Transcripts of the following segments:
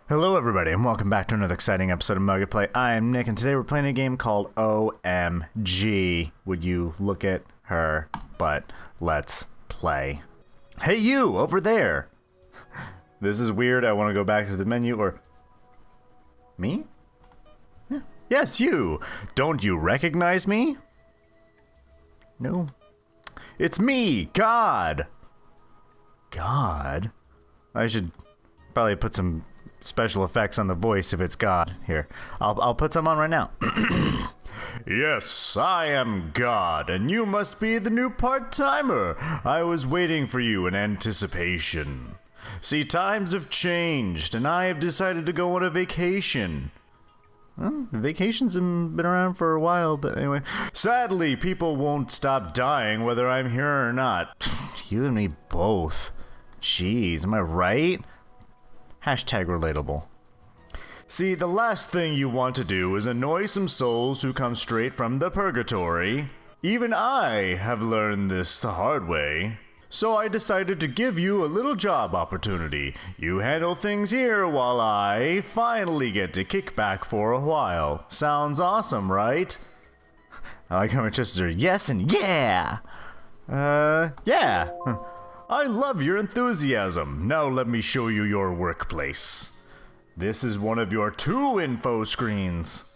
Hello everybody and welcome back to another exciting episode of MugAndPlay. I am Nick and today we're playing a game called O.M.G. Would you look at her? But let's play. Hey you, over there! This is weird, I want to go back to the menu or... Me? Yeah. Yes, you! Don't you recognize me? No. It's me, God! God? I should probably put some special effects on the voice if it's God. Here, I'll put some on right now. Yes, I am God, and you must be the new part-timer. I was waiting for you in anticipation. See, times have changed, and I have decided to go on a vacation. Well, vacations have been around for a while, but anyway. Sadly, people won't stop dying whether I'm here or not. You and me both. Jeez, am I right? Hashtag relatable. See, the last thing you want to do is annoy some souls who come straight from the purgatory. Even I have learned this the hard way. So I decided to give you a little job opportunity. You handle things here while I finally get to kick back for a while. Sounds awesome, right? I like how much are yes and yeah! Yeah! I love your enthusiasm. Now let me show you your workplace. This is one of your 2 info screens.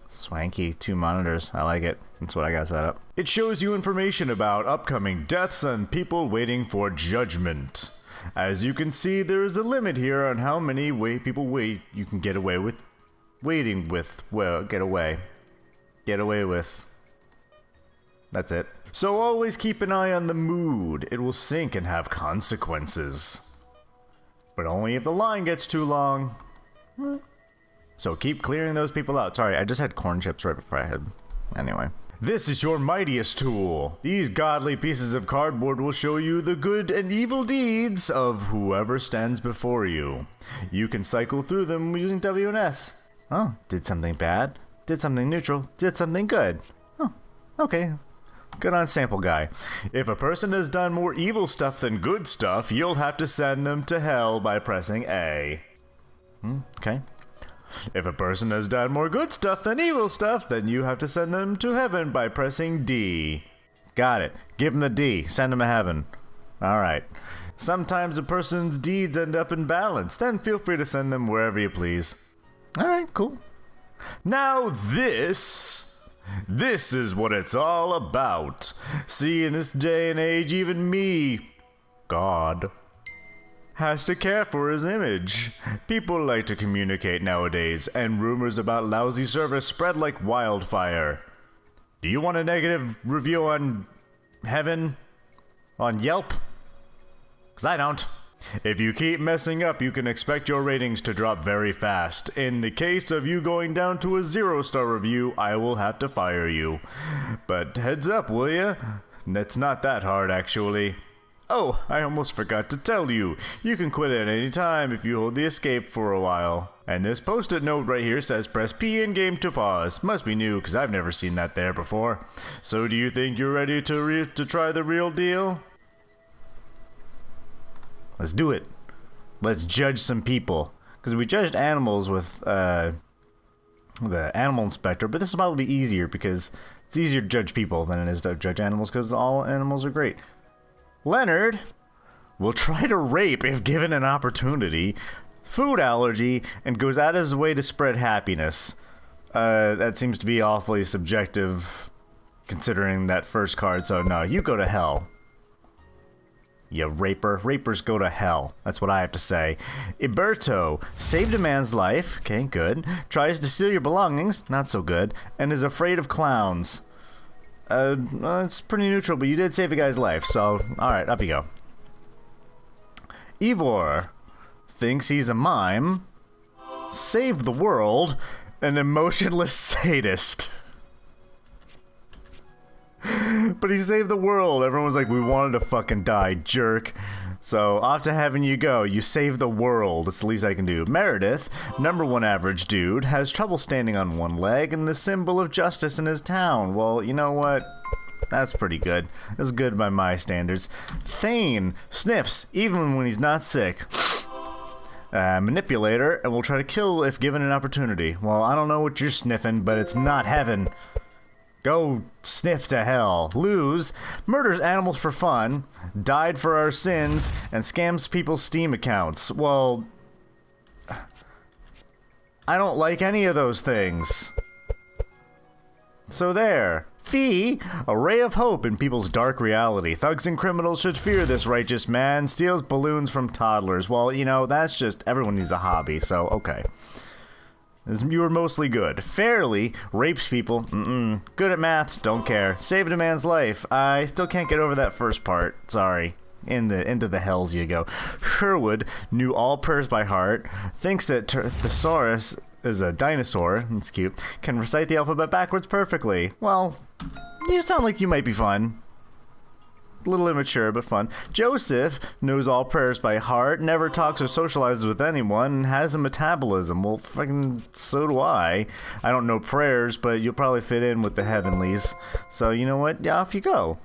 Swanky, 2 monitors. I like it. That's what I got set up. It shows you information about upcoming deaths and people waiting for judgment. As you can see, there is a limit here on how many people you can get away with. Get away with. That's it. So always keep an eye on the mood. It will sink and have consequences. But only if the line gets too long. So keep clearing those people out. Sorry, I just had corn chips right before I had... Anyway. This is your mightiest tool. These godly pieces of cardboard will show you the good and evil deeds of whoever stands before you. You can cycle through them using W and S. Oh, did something bad, did something neutral, did something good. Oh, okay. Good on sample guy. If a person has done more evil stuff than good stuff, you'll have to send them to hell by pressing A. Okay. If a person has done more good stuff than evil stuff, then you have to send them to heaven by pressing D. Got it. Give them the D. Send them to heaven. Alright. Sometimes a person's deeds end up in balance. Then feel free to send them wherever you please. Alright, cool. Now this is what it's all about. See, in this day and age, even me, God, has to care for his image. People like to communicate nowadays, and rumors about lousy service spread like wildfire. Do you want a negative review on heaven? On Yelp? 'Cause I don't. If you keep messing up, you can expect your ratings to drop very fast. In the case of you going down to a 0-star review, I will have to fire you. But heads up, will ya? It's not that hard, actually. Oh, I almost forgot to tell you. You can quit at any time if you hold the escape for a while. And this post-it note right here says press P in game to pause. Must be new, because I've never seen that there before. So do you think you're ready to try the real deal? Let's do it. Let's judge some people. Because we judged animals with the animal inspector, but this will probably be easier because it's easier to judge people than it is to judge animals because all animals are great. Leonard will try to rape if given an opportunity, food allergy, and goes out of his way to spread happiness. That seems to be awfully subjective considering that first card, so no, you go to hell. You raper. Rapers go to hell. That's what I have to say. Iberto saved a man's life. Okay, good. Tries to steal your belongings. Not so good. And is afraid of clowns. It's pretty neutral, but you did save a guy's life, so alright, up you go. Ivor thinks he's a mime. Saved the world. An emotionless sadist. But he saved the world. Everyone was like, we wanted to fucking die, jerk. So, off to heaven you go. You saved the world. It's the least I can do. Meredith, #1 average dude, has trouble standing on one leg and the symbol of justice in his town. Well, you know what? That's pretty good. That's good by my standards. Thane sniffs even when he's not sick. manipulator, and will try to kill if given an opportunity. Well, I don't know what you're sniffing, but it's not heaven. Go sniff to hell. Lose, murders animals for fun, died for our sins, and scams people's Steam accounts. Well, I don't like any of those things. So there. Fee, a ray of hope in people's dark reality. Thugs and criminals should fear this righteous man. Steals balloons from toddlers. Well, you know, that's just, everyone needs a hobby, so okay. You were mostly good. Fairly, rapes people. Good at maths, don't care. Saved a man's life. I still can't get over that first part. Sorry. Into the hells you go. Sherwood knew all prayers by heart. Thinks that Thesaurus is a dinosaur. That's cute. Can recite the alphabet backwards perfectly. Well, you sound like you might be fun. A little immature, but fun. Joseph knows all prayers by heart, never talks or socializes with anyone, and has a metabolism. Well, fucking so do I. I don't know prayers, but you'll probably fit in with the heavenlies. So, you know what? Yeah, off you go.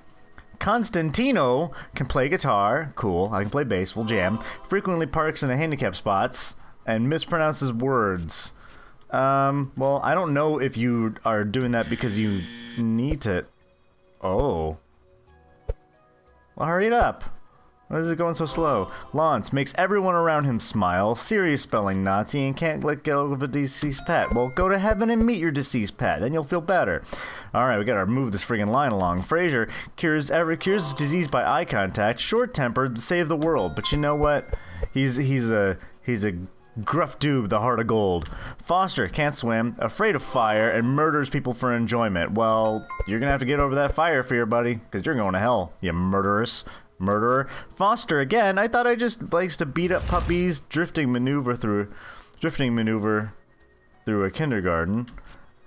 Constantino can play guitar. Cool. I can play bass. We'll jam. Frequently parks in the handicap spots and mispronounces words. Well, I don't know if you are doing that because you need to... Oh. Well, hurry it up. Why is it going so slow? Lance makes everyone around him smile. Serious spelling Nazi and can't let go of a deceased pet. Well, go to heaven and meet your deceased pet. Then you'll feel better. Alright, we gotta move this friggin' line along. Fraser cures disease by eye contact. Short-tempered, save the world. But you know what? He's a gruff dude, the heart of gold. Foster can't swim, afraid of fire, and murders people for enjoyment. Well, you're gonna have to get over that fire fear, buddy, because you're going to hell, you murderer. Foster again. I thought I just likes to beat up puppies. Drifting maneuver through a kindergarten,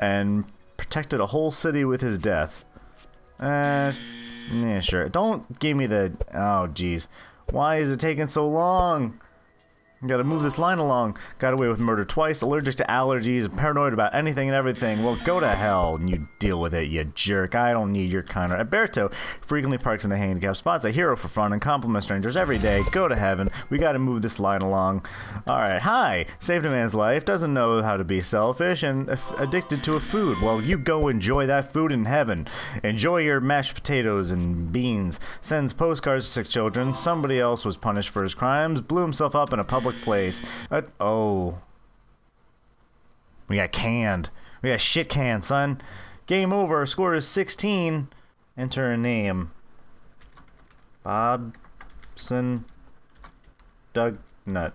and protected a whole city with his death. Yeah, sure. Don't give me the. Oh, jeez. Why is it taking so long? Gotta move this line along. Got away with murder twice, allergic to allergies, paranoid about anything and everything. Well, go to hell and you deal with it, you jerk. I don't need your kind of... Alberto frequently parks in the handicap spots, a hero for fun, and compliments strangers every day. Go to heaven. We gotta move this line along. Alright, hi. Saved a man's life, doesn't know how to be selfish, and addicted to a food. Well, you go enjoy that food in heaven. Enjoy your mashed potatoes and beans. Sends postcards to 6 children. Somebody else was punished for his crimes. Blew himself up in a public place. Oh. We got canned. We got shit canned, son. Game over. Score is 16. Enter a name. Bobson Dugnut.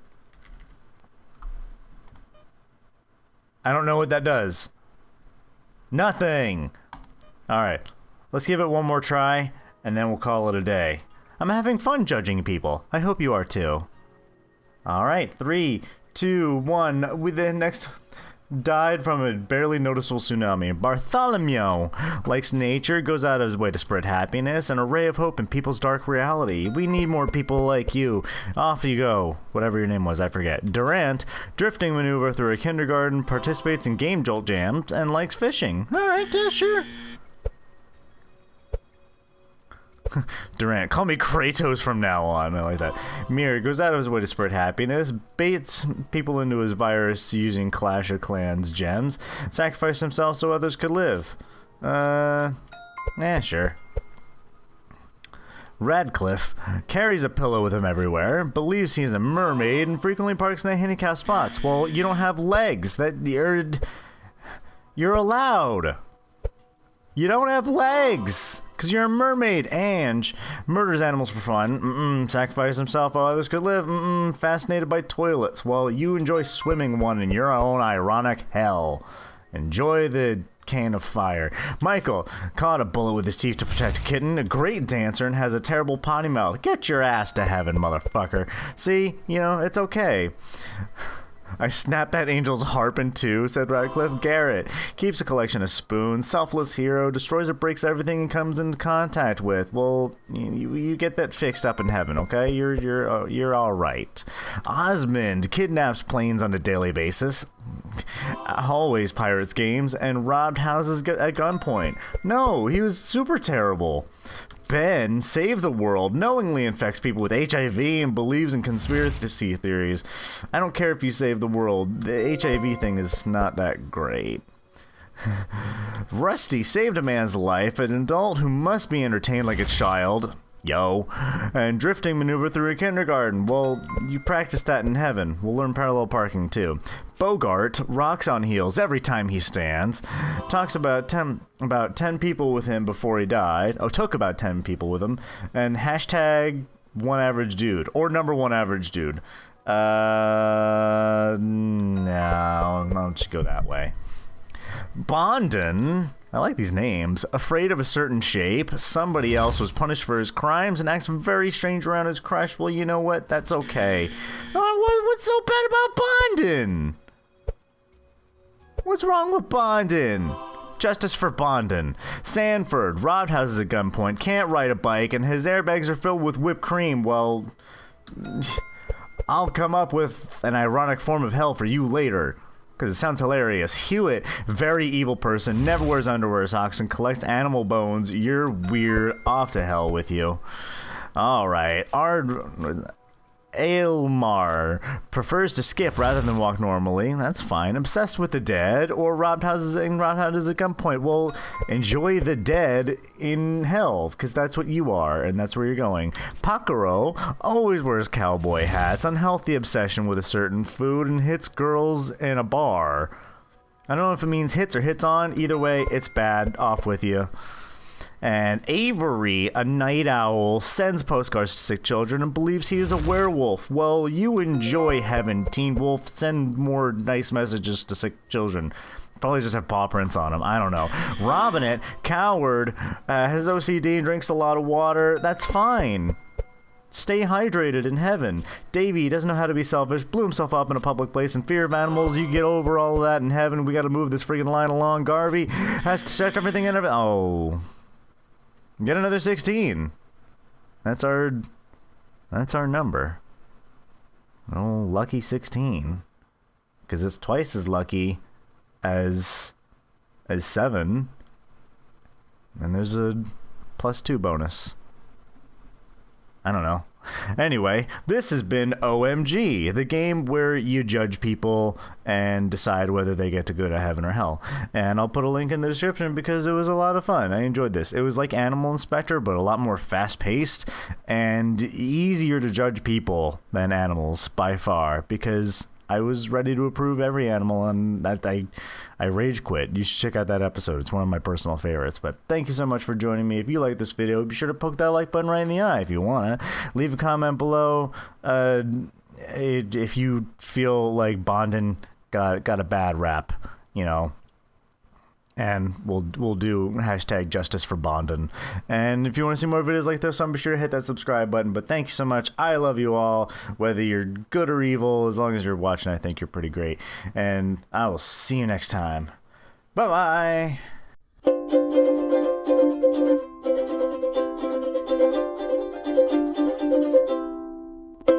I don't know what that does. Nothing. Alright. Let's give it one more try, and then we'll call it a day. I'm having fun judging people. I hope you are too. Alright, 3, 2, 1. We then next died from a barely noticeable tsunami. Bartholomew likes nature, goes out of his way to spread happiness, and a ray of hope in people's dark reality. We need more people like you. Off you go. Whatever your name was, I forget. Durant, drifting maneuver through a kindergarten, participates in game jolt jams, and likes fishing. Alright, yeah, sure. Durant, call me Kratos from now on. I like that. Mir goes out of his way to spread happiness, baits people into his virus using Clash of Clans gems, sacrifice himself so others could live. Sure. Radcliffe carries a pillow with him everywhere, believes he's a mermaid, and frequently parks in the handicap spots. Well, you don't have legs. You're allowed. You don't have legs, because you're a mermaid. Ange murders animals for fun. Sacrifice himself while others could live. Fascinated by toilets. Well, you enjoy swimming one in your own ironic hell. Enjoy the can of fire. Michael caught a bullet with his teeth to protect a kitten. A great dancer and has a terrible potty mouth. Get your ass to heaven, motherfucker. See, it's okay. I snapped that angel's harp in two, said Radcliffe. Garrett keeps a collection of spoons. Selfless hero, destroys or breaks everything he comes into contact with. Well, you get that fixed up in heaven, okay? You're all right. Osmond kidnaps planes on a daily basis. Always pirates games and robbed houses at gunpoint. No, he was super terrible. Ben, save the world, knowingly infects people with HIV and believes in conspiracy theories. I don't care if you save the world. The HIV thing is not that great. Rusty saved a man's life, an adult who must be entertained like a child. Yo. And drifting maneuver through a kindergarten. Well, you practice that in heaven. We'll learn parallel parking too. Bogart rocks on heels every time he stands. Talks about 10 people with him before he died. Oh, took about 10 people with him. And hashtag one average dude. Or number one average dude. No, why don't you go that way? Bondon, I like these names, afraid of a certain shape. Somebody else was punished for his crimes and acts very strange around his crush. Well, you know what? That's okay. What's so bad about Bondon? What's wrong with Bondon? Justice for Bondon. Sanford, robbed houses at gunpoint, can't ride a bike, and his airbags are filled with whipped cream. Well, I'll come up with an ironic form of hell for you later. Because it sounds hilarious. Hewitt, very evil person, never wears underwear or socks, and collects animal bones. You're weird. Off to hell with you. Alright. Aylmar prefers to skip rather than walk normally. That's fine. Obsessed with the dead, or robbed houses at gunpoint. Well, enjoy the dead in hell, because that's what you are, and that's where you're going. Pacaro always wears cowboy hats, unhealthy obsession with a certain food, and hits girls in a bar. I don't know if it means hits or hits on. Either way, it's bad. Off with you. And Avery, a night owl, sends postcards to sick children and believes he is a werewolf. Well, you enjoy heaven, Teen Wolf. Send more nice messages to sick children. Probably just have paw prints on them. I don't know. Robinette, coward, has OCD and drinks a lot of water. That's fine. Stay hydrated in heaven. Davey doesn't know how to be selfish, blew himself up in a public place in fear of animals. You get over all of that in heaven. We got to move this freaking line along. Garvey has to stretch everything in. Oh. Get another 16. That's our number. Oh, lucky 16. Because it's twice as lucky as 7. And there's a +2 bonus. I don't know. Anyway, this has been O.M.G, the game where you judge people and decide whether they get to go to heaven or hell. And I'll put a link in the description because it was a lot of fun. I enjoyed this. It was like Animal Inspector, but a lot more fast-paced and easier to judge people than animals by far, because I was ready to approve every animal, and that I rage quit. You should check out that episode. It's one of my personal favorites. But thank you so much for joining me. If you like this video, be sure to poke that like button right in the eye if you want to. Leave a comment below if you feel like Bondon got a bad rap, you know. And we'll do hashtag justice for Bondon. And if you want to see more videos like this, be sure to hit that subscribe button. But thank you so much. I love you all, whether you're good or evil. As long as you're watching, I think you're pretty great. And I will see you next time. Bye-bye.